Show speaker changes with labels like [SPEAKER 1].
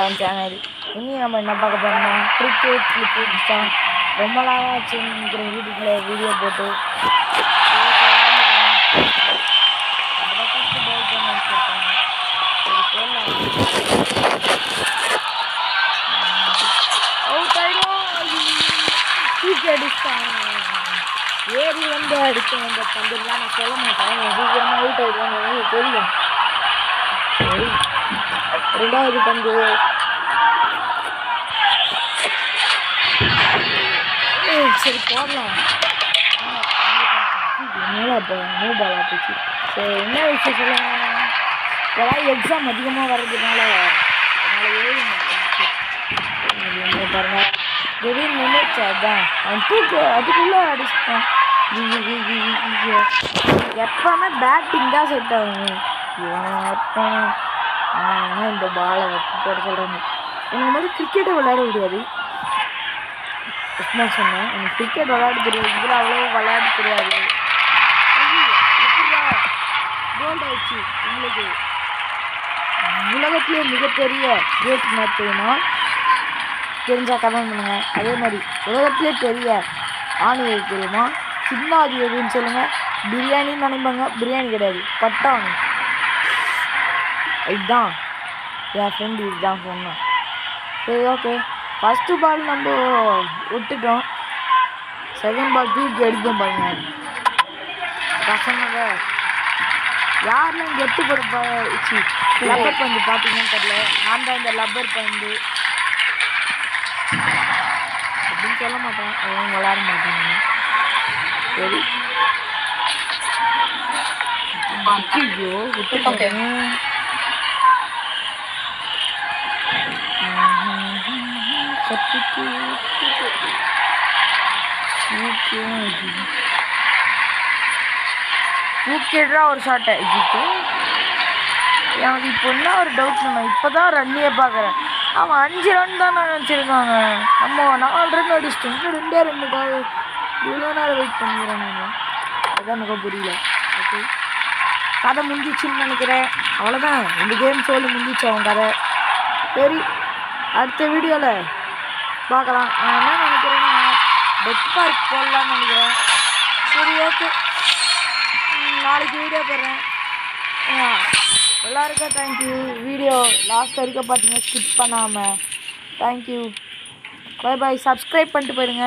[SPEAKER 1] தான் சேனல். இனி நம்ம என்ன பார்க்க போறோம்னா கிரிக்கெட் கிளிப்ஸ் தான். ரொம்ப நாளாக ஆச்சுங்கிற யூடியூப்பில் வீடியோ போட்டு ஏறி வந்து அடிக்க வந்த பந்துலாம் நான் சொல்ல மாட்டேன். சீக்கிரமாக அவுட் ஆகிடுவாங்க தெரியும். சரி, ரெண்டாவது பந்து சரி போடலாம். மேலே இப்போ நோ பால் ஆச்சு. சரி, என்ன விஷயம் சொல்லுங்க. ஏதாவது எக்ஸாம் அதிகமாக வர்றதுனால பாருங்க திடீர்னு நினைச்சு அதான் அவன் தூக்கு அதுக்குள்ளே அடிச்சுட்டான். எப்பவுமே பேட்டிங் தான் செட் ஆகுங்க. இவன் இந்த பாலை போட சொல்கிறாங்க. எனக்கு மாதிரி கிரிக்கெட்டை விளையாட முடியாது. நான் சொன்னேன் எனக்கு கிரிக்கெட் விளையாட தெரியாது. இதில் அவ்வளோ விளையாட தெரியாது. கோல்ட் ஆயிடுச்சு. உங்களுக்கு உலகத்திலே மிகப்பெரிய கேட் மேட்ச் தெரியுமா? தெரிஞ்சால் கமெண்ட் பண்ணுங்க. அதே மாதிரி உலகத்திலே பெரிய ஆணி தெரியுமா? சின்ன ஆதி எதுன்னு சொல்லுங்கள். பிரியாணின்னு நினைப்பாங்க, பிரியாணி கிடையாது, பட்டாணி. இதுதான் என் ஃப்ரெண்டு இதுதான் சொன்னான். சரி, ஓகே. ஃபஸ்ட்டு பால் நம்ம விட்டுட்டோம். செகண்ட் பால் தூக்கி அடிப்போம் பாருங்க. பசங்க யாரெல்லாம் கெட்டு போடுச்சு லப்பர் பந்து பார்த்தீங்கன்னு தெரியல. நான் தான் இந்த லப்பர் பந்து அப்படின்னு சொல்ல மாட்டேன், அவங்க விளையாட மாட்டாங்க. சரி, ஐயோ விட்டுட்டேன். தூக்கிடுறா ஒரு ஷாட்டை. எனக்கு இப்போ என்ன ஒரு டவுட், நம்ம இப்போ தான் ரன்னியே பார்க்குறேன். அவன் 5 ரன் தான் நான் நினச்சிருக்காங்க. நம்ம 4 ரன் அடிச்சிட்டோம். இன்னும் 2 ரன்னுக்காக இவ்வளோ நேரம் வெயிட் பண்ணிக்கிறேன் நான். அதுதான் எனக்கு புரியல. ஓகே, கதை முடிஞ்சிச்சுன்னு நினைக்கிறேன். அவ்வளோதான், 2 கேம் சொல்லி முடிஞ்சிச்சு அவன் கதை. சரி, அடுத்த வீடியோவில் பார்க்கலாம். நான் என்ன நினைக்கிறேன்னா பெட் பார்க் போடலான்னு நினைக்கிறேன். சரி, ஓகே, நாளைக்கு வீடியோ போடுறேன். எல்லாருக்கும் தேங்க்யூ. வீடியோ லாஸ்ட் வரைக்கும் பார்த்தீங்கன்னா ஸ்கிப் பண்ணாமல் தேங்க்யூ. Bye bye. சப்ஸ்கிரைப் பண்ணிட்டு போயிடுங்க.